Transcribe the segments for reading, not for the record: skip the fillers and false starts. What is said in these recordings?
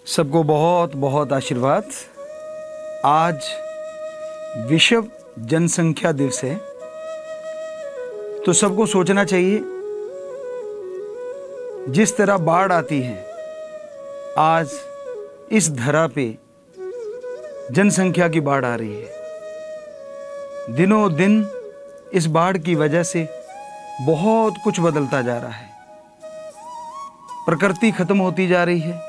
सबको बहुत बहुत आशीर्वाद। आज विश्व जनसंख्या दिवस है, तो सबको सोचना चाहिए जिस तरह बाढ़ आती है, आज इस धरा पे जनसंख्या की बाढ़ आ रही है। दिनों दिन इस बाढ़ की वजह से बहुत कुछ बदलता जा रहा है। प्रकृति खत्म होती जा रही है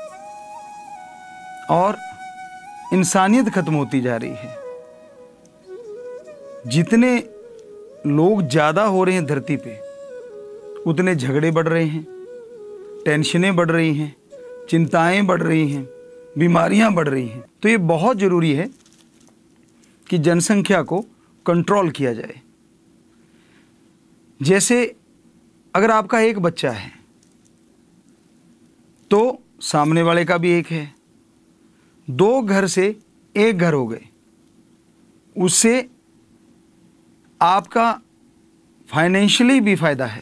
और इंसानियत खत्म होती जा रही है। जितने लोग ज़्यादा हो रहे हैं धरती पे, उतने झगड़े बढ़ रहे हैं, टेंशनें बढ़ रही हैं, चिंताएं बढ़ रही हैं, बीमारियां बढ़ रही हैं। तो ये बहुत ज़रूरी है कि जनसंख्या को कंट्रोल किया जाए। जैसे अगर आपका एक बच्चा है तो सामने वाले का भी एक है, दो घर से एक घर हो गए, उससे आपका फाइनेंशियली भी फायदा है।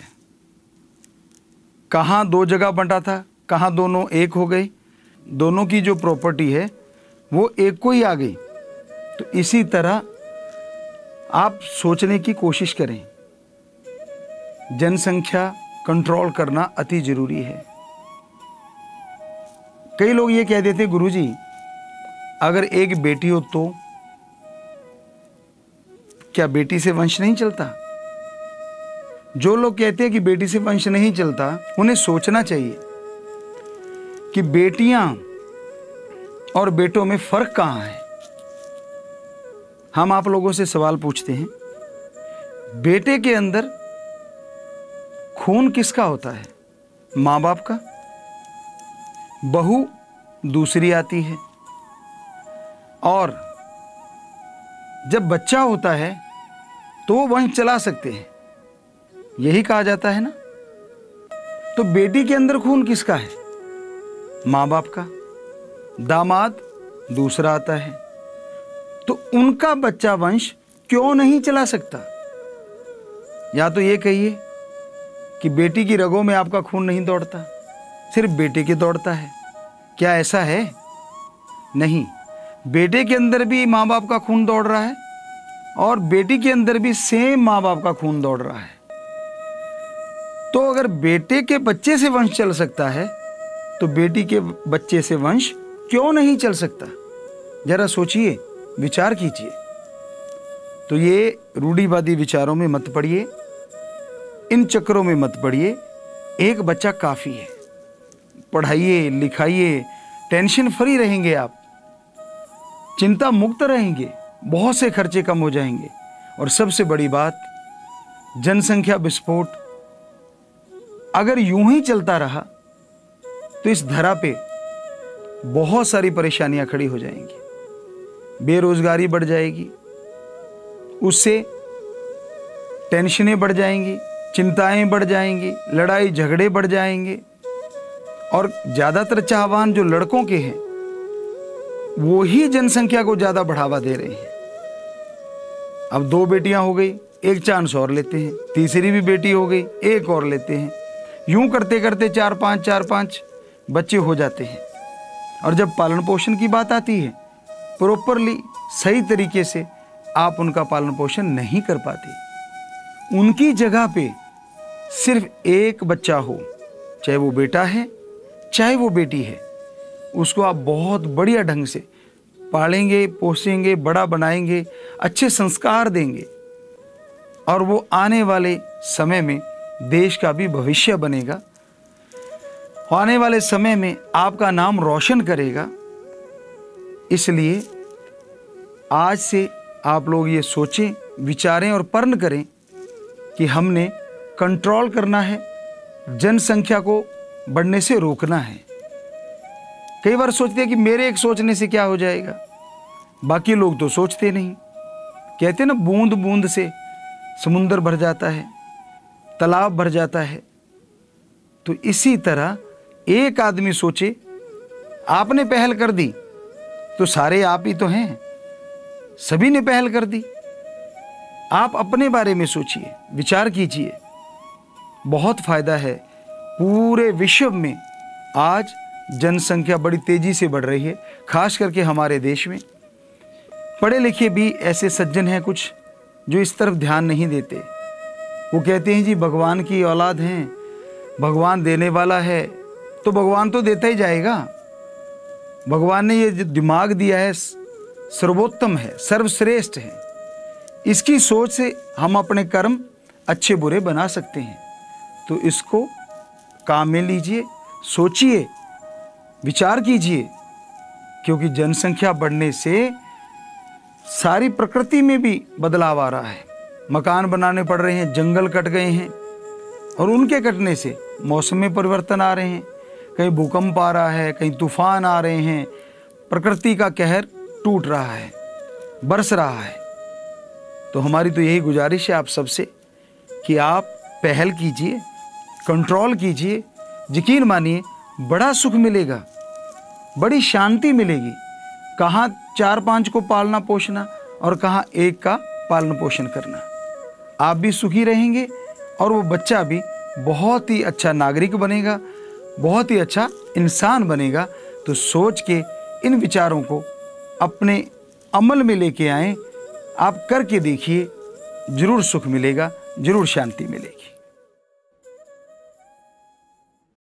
कहाँ दो जगह बंटा था, कहाँ दोनों एक हो गए, दोनों की जो प्रॉपर्टी है वो एक को ही आ गई। तो इसी तरह आप सोचने की कोशिश करें, जनसंख्या कंट्रोल करना अति जरूरी है। कई लोग ये कह देते, गुरुजी अगर एक बेटी हो तो क्या बेटी से वंश नहीं चलता? जो लोग कहते हैं कि बेटी से वंश नहीं चलता, उन्हें सोचना चाहिए कि बेटियां और बेटों में फर्क कहां है। हम आप लोगों से सवाल पूछते हैं, बेटे के अंदर खून किसका होता है? माँ बाप का। बहू दूसरी आती है, और जब बच्चा होता है तो वो वंश चला सकते हैं, यही कहा जाता है ना। तो बेटी के अंदर खून किसका है? माँ बाप का। दामाद दूसरा आता है, तो उनका बच्चा वंश क्यों नहीं चला सकता? या तो ये कहिए कि बेटी की रगों में आपका खून नहीं दौड़ता, सिर्फ बेटे के दौड़ता है। क्या ऐसा है? नहीं, बेटे के अंदर भी माँ बाप का खून दौड़ रहा है और बेटी के अंदर भी सेम माँ बाप का खून दौड़ रहा है। तो अगर बेटे के बच्चे से वंश चल सकता है तो बेटी के बच्चे से वंश क्यों नहीं चल सकता? जरा सोचिए, विचार कीजिए। तो ये रूढ़िवादी विचारों में मत पड़िए, इन चक्रों में मत पड़िए। एक बच्चा काफ़ी है, पढ़ाइए लिखाइए, टेंशन फ्री रहेंगे आप, चिंता मुक्त रहेंगे, बहुत से खर्चे कम हो जाएंगे। और सबसे बड़ी बात, जनसंख्या विस्फोट अगर यूं ही चलता रहा तो इस धरा पे बहुत सारी परेशानियां खड़ी हो जाएंगी। बेरोजगारी बढ़ जाएगी, उससे टेंशनें बढ़ जाएंगी, चिंताएं बढ़ जाएंगी, लड़ाई झगड़े बढ़ जाएंगे। और ज़्यादातर चाहवान जो लड़कों के हैं वो ही जनसंख्या को ज़्यादा बढ़ावा दे रहे हैं। अब दो बेटियां हो गई, एक चांस और लेते हैं, तीसरी भी बेटी हो गई, एक और लेते हैं। यूं करते करते चार पांच बच्चे हो जाते हैं। और जब पालन पोषण की बात आती है, प्रॉपरली सही तरीके से आप उनका पालन पोषण नहीं कर पाते। उनकी जगह पे सिर्फ एक बच्चा हो, चाहे वो बेटा है चाहे वो बेटी है, उसको आप बहुत बढ़िया ढंग से पालेंगे, पोसेंगे, बड़ा बनाएंगे, अच्छे संस्कार देंगे, और वो आने वाले समय में देश का भी भविष्य बनेगा, आने वाले समय में आपका नाम रोशन करेगा। इसलिए आज से आप लोग ये सोचें, विचारें और प्रण करें कि हमने कंट्रोल करना है, जनसंख्या को बढ़ने से रोकना है। कई बार सोचते हैं कि मेरे एक सोचने से क्या हो जाएगा, बाकी लोग तो सोचते नहीं। कहते हैं ना, बूंद बूंद से समुंदर भर जाता है, तालाब भर जाता है। तो इसी तरह एक आदमी सोचे, आपने पहल कर दी तो सारे आप ही तो हैं, सभी ने पहल कर दी। आप अपने बारे में सोचिए, विचार कीजिए, बहुत फायदा है। पूरे विश्व में आज जनसंख्या बड़ी तेज़ी से बढ़ रही है, खास करके हमारे देश में। पढ़े लिखे भी ऐसे सज्जन हैं कुछ जो इस तरफ ध्यान नहीं देते। वो कहते हैं जी भगवान की औलाद हैं, भगवान देने वाला है तो भगवान तो देता ही जाएगा। भगवान ने ये जो दिमाग दिया है सर्वोत्तम है, सर्वश्रेष्ठ है। इसकी सोच से हम अपने कर्म अच्छे बुरे बना सकते हैं। तो इसको काम में लीजिए, सोचिए, विचार कीजिए, क्योंकि जनसंख्या बढ़ने से सारी प्रकृति में भी बदलाव आ रहा है। मकान बनाने पड़ रहे हैं, जंगल कट गए हैं और उनके कटने से मौसम में परिवर्तन आ रहे हैं। कहीं भूकंप आ रहा है, कहीं तूफान आ रहे हैं, प्रकृति का कहर टूट रहा है, बरस रहा है। तो हमारी तो यही गुजारिश है आप सबसे कि आप पहल कीजिए, कंट्रोल कीजिए। यकीन मानिए बड़ा सुख मिलेगा, बड़ी शांति मिलेगी। कहाँ 4-5 को पालना पोषना और कहाँ एक का पालन पोषण करना। आप भी सुखी रहेंगे और वो बच्चा भी बहुत ही अच्छा नागरिक बनेगा, बहुत ही अच्छा इंसान बनेगा। तो सोच के इन विचारों को अपने अमल में लेके आएं, आप करके देखिए, जरूर सुख मिलेगा, जरूर शांति मिलेगी।